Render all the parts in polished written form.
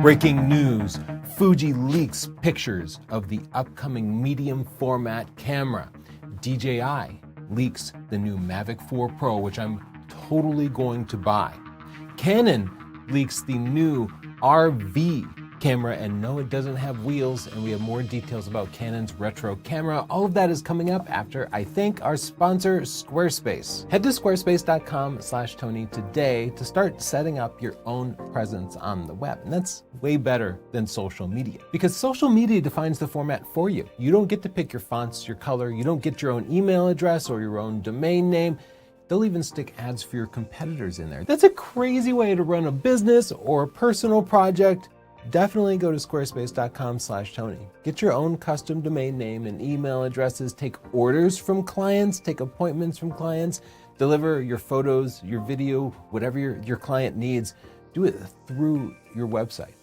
Breaking news, Fuji leaks pictures of the upcoming medium format camera. DJI leaks the new Mavic 4 Pro, which I'm totally going to buy. Canon leaks the new RV camera, and no, it doesn't have wheels, and we have more details about Canon's retro camera. All of that is coming up after I thank our sponsor, Squarespace. Head to squarespace.com/Tony today to start setting up your own presence on the web. And that's way better than social media, because social media defines the format for you. You don't get to pick your fonts, your color, you don't get your own email address or your own domain name. They'll even stick ads for your competitors in there. That's a crazy way to run a business or a personal project. Definitely go to squarespace.com/Tony. Get your own custom domain name and email addresses, take orders from clients, take appointments from clients, deliver your photos, your video, whatever your client needs. Do it through your website.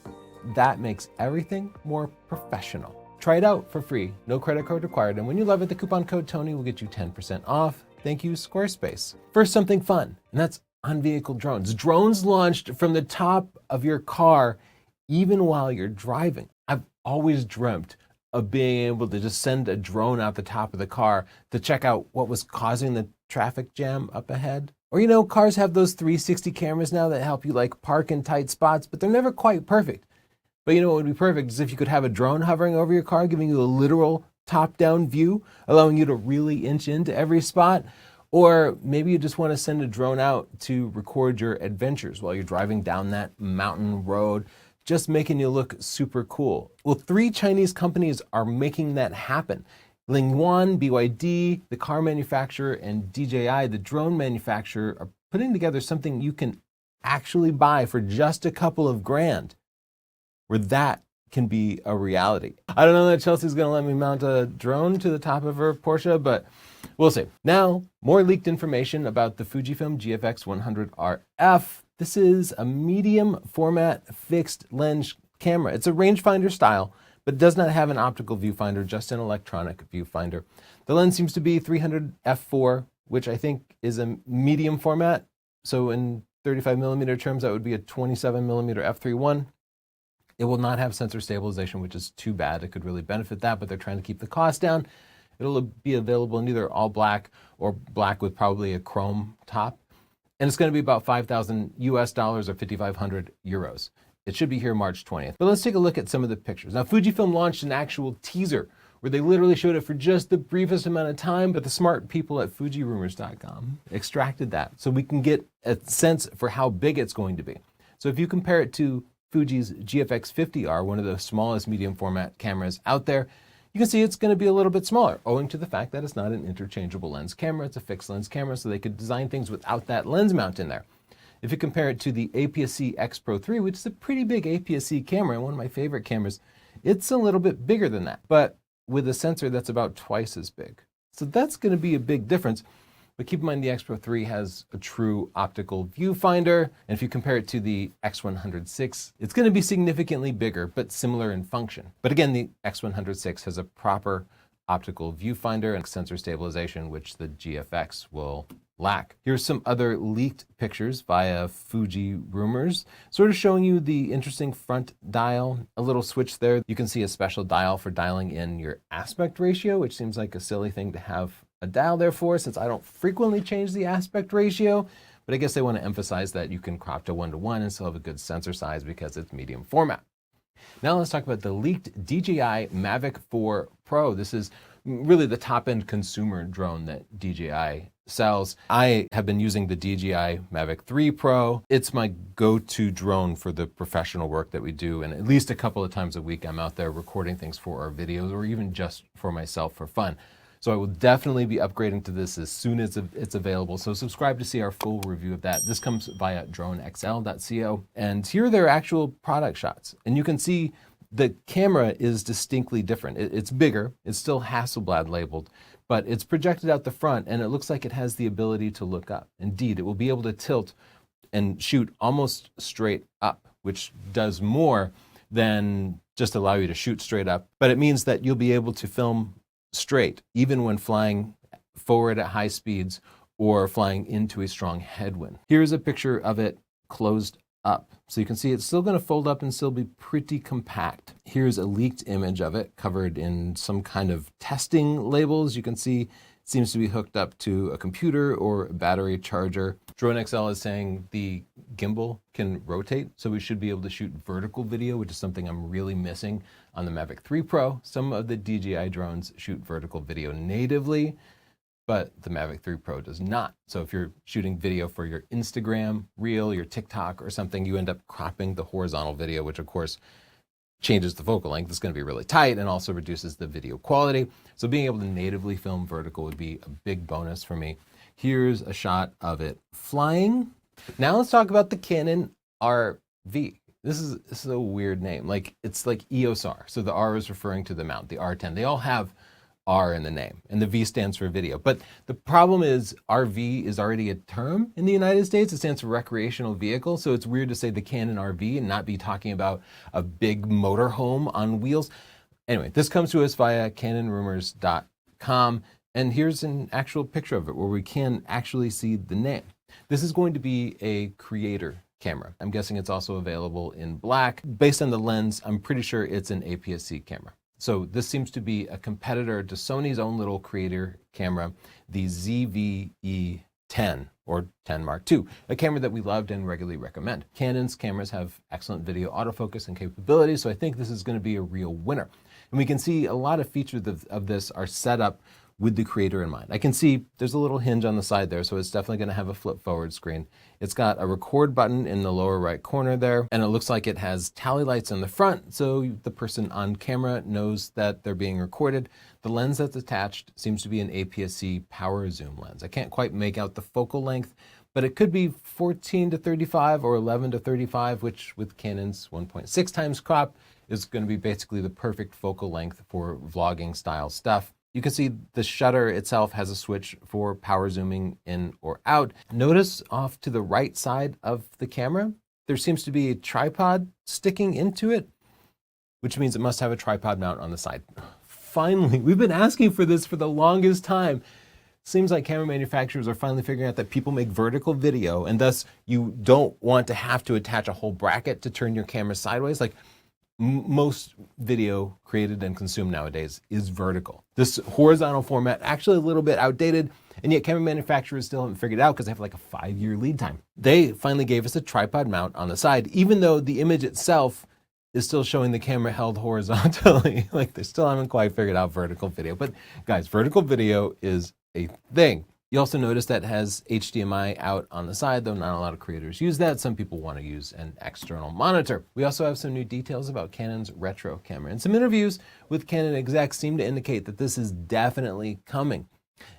That makes everything more professional. Try it out for free, no credit card required, and when you love it, the coupon code Tony will get you 10% off. Thank you, Squarespace. First, something fun, and that's on-vehicle drones. Drones launched from the top of your car even while you're driving. I've always dreamt of being able to just send a drone out the top of the car to check out what was causing the traffic jam up ahead. Or, you know, cars have those 360 cameras now that help you like park in tight spots, but they're never quite perfect. But you know what would be perfect is if you could have a drone hovering over your car, giving you a literal top-down view, allowing you to really inch into every spot. Or maybe you just want to send a drone out to record your adventures while you're driving down that mountain road, just making you look super cool. Well, 3 Chinese companies are making that happen. Lingyuan, BYD, the car manufacturer, and DJI, the drone manufacturer, are putting together something you can actually buy for just a couple of grand, where that can be a reality. I don't know that Chelsea's gonna let me mount a drone to the top of her Porsche, but we'll see. Now, more leaked information about the Fujifilm GFX100RF. This is a medium format fixed lens camera. It's a rangefinder style, but does not have an optical viewfinder, just an electronic viewfinder. The lens seems to be 300 f4, which I think is a medium format. So in 35mm terms, that would be a 27mm f3.1. It will not have sensor stabilization, which is too bad. It could really benefit that, but they're trying to keep the cost down. It'll be available in either all black or black with probably a chrome top. And it's going to be about $5,000 US or 5,500 euros. It should be here March 20th. But let's take a look at some of the pictures. Now, Fujifilm launched an actual teaser where they literally showed it for just the briefest amount of time, but the smart people at FujiRumors.com extracted that so we can get a sense for how big it's going to be. So if you compare it to Fuji's GFX50R, one of the smallest medium format cameras out there, you can see it's going to be a little bit smaller, owing to the fact that it's not an interchangeable lens camera. It's a fixed lens camera, so they could design things without that lens mount in there. If you compare it to the APS-C X Pro 3, which is a pretty big APS-C camera, one of my favorite cameras, it's a little bit bigger than that, but with a sensor that's about twice as big. So that's going to be a big difference. But keep in mind the X Pro 3 has a true optical viewfinder. And if you compare it to the X100VI, it's going to be significantly bigger, but similar in function. But again, the X100VI has a proper optical viewfinder and sensor stabilization, which the GFX will lack. Here's some other leaked pictures via Fuji Rumors, sort of showing you the interesting front dial, a little switch there. You can see a special dial for dialing in your aspect ratio, which seems like a silly thing to have a dial there for, since I don't frequently change the aspect ratio, but I guess they want to emphasize that you can crop to 1:1 and still have a good sensor size because it's medium format. Now let's talk about the leaked DJI Mavic 4 Pro. This is really the top-end consumer drone that DJI sells. I have been using the DJI Mavic 3 Pro. It's my go-to drone for the professional work that we do, and at least a couple of times a week I'm out there recording things for our videos or even just for myself for fun. So I will definitely be upgrading to this as soon as it's available. So subscribe to see our full review of that. This comes via dronexl.co. And here are their actual product shots. And you can see the camera is distinctly different. It's bigger. It's still Hasselblad labeled, but it's projected out the front and it looks like it has the ability to look up. Indeed, it will be able to tilt and shoot almost straight up, which does more than just allow you to shoot straight up. But it means that you'll be able to film straight, even when flying forward at high speeds or flying into a strong headwind. Here's a picture of it closed up. So you can see it's still going to fold up and still be pretty compact. Here's a leaked image of it covered in some kind of testing labels. You can see it seems to be hooked up to a computer or a battery charger. Drone XL is saying the gimbal can rotate, so we should be able to shoot vertical video, which is something I'm really missing on the Mavic 3 Pro. Some of the DJI drones shoot vertical video natively, but the Mavic 3 Pro does not. So if you're shooting video for your Instagram reel, your TikTok or something, you end up cropping the horizontal video, which of course changes the focal length. It's going to be really tight and also reduces the video quality. So being able to natively film vertical would be a big bonus for me. Here's a shot of it flying. Now let's talk about the Canon RV. This is a weird name. It's like EOS R. So the R is referring to the mount, the R10. They all have R in the name, and the V stands for video. But the problem is RV is already a term in the United States. It stands for recreational vehicle. So it's weird to say the Canon RV and not be talking about a big motorhome on wheels. Anyway, this comes to us via canonrumors.com. And here's an actual picture of it where we can actually see the name. This is going to be a creator camera. I'm guessing it's also available in black. Based on the lens, I'm pretty sure it's an APS-C camera. So this seems to be a competitor to Sony's own little creator camera, the ZV-E10 or 10 Mark II, a camera that we loved and regularly recommend. Canon's cameras have excellent video autofocus and capabilities, so I think this is going to be a real winner. And we can see a lot of features of this are set up with the creator in mind. I can see there's a little hinge on the side there, so it's definitely going to have a flip forward screen. It's got a record button in the lower right corner there, and it looks like it has tally lights in the front, so the person on camera knows that they're being recorded. The lens that's attached seems to be an APS-C power zoom lens. I can't quite make out the focal length, but it could be 14 to 35 or 11 to 35, which with Canon's 1.6 times crop is going to be basically the perfect focal length for vlogging style stuff. You can see the shutter itself has a switch for power zooming in or out. Notice off to the right side of the camera, there seems to be a tripod sticking into it, which means it must have a tripod mount on the side. Finally, we've been asking for this for the longest time. Seems like camera manufacturers are finally figuring out that people make vertical video, and thus you don't want to have to attach a whole bracket to turn your camera sideways. Most video created and consumed nowadays is vertical. This horizontal format, actually a little bit outdated, and yet camera manufacturers still haven't figured it out because they have like a 5-year lead time. They finally gave us a tripod mount on the side, even though the image itself is still showing the camera held horizontally. They still haven't quite figured out vertical video. But guys, vertical video is a thing. You also notice that it has HDMI out on the side, though not a lot of creators use that. Some people want to use an external monitor. We also have some new details about Canon's retro camera, and some interviews with Canon execs seem to indicate that this is definitely coming.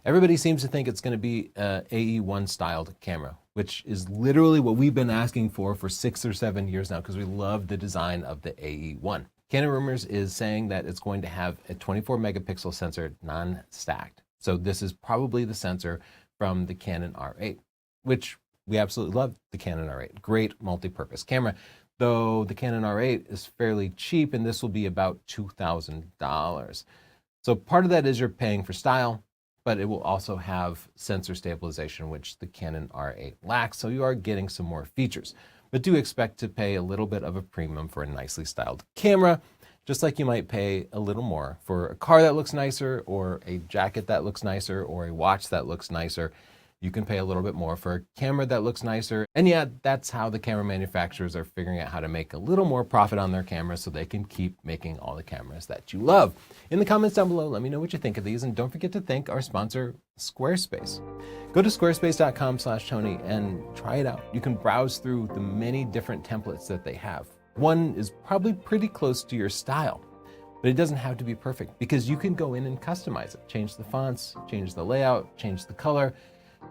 Everybody seems to think it's going to be an AE1 styled camera, which is literally what we've been asking for 6 or 7 years now because we love the design of the AE1. Canon Rumors is saying that it's going to have a 24 megapixel sensor non-stacked. So this is probably the sensor from the Canon R8, which we absolutely love the Canon R8. Great multi-purpose camera, though the Canon R8 is fairly cheap, and this will be about $2,000. So part of that is you're paying for style, but it will also have sensor stabilization, which the Canon R8 lacks, so you are getting some more features. But do expect to pay a little bit of a premium for a nicely styled camera, just like you might pay a little more for a car that looks nicer, or a jacket that looks nicer, or a watch that looks nicer. You can pay a little bit more for a camera that looks nicer. And yeah, that's how the camera manufacturers are figuring out how to make a little more profit on their cameras so they can keep making all the cameras that you love. In the comments down below, let me know what you think of these, and don't forget to thank our sponsor, Squarespace. Go to squarespace.com/Tony and try it out. You can browse through the many different templates that they have. One is probably pretty close to your style, but it doesn't have to be perfect because you can go in and customize it. Change the fonts, change the layout, change the color,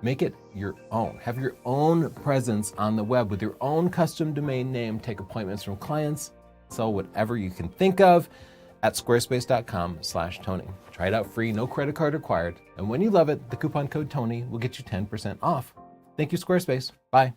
make it your own. Have your own presence on the web with your own custom domain name. Take appointments from clients, sell whatever you can think of at squarespace.com/Tony. Try it out free, no credit card required. And when you love it, the coupon code Tony will get you 10% off. Thank you, Squarespace. Bye.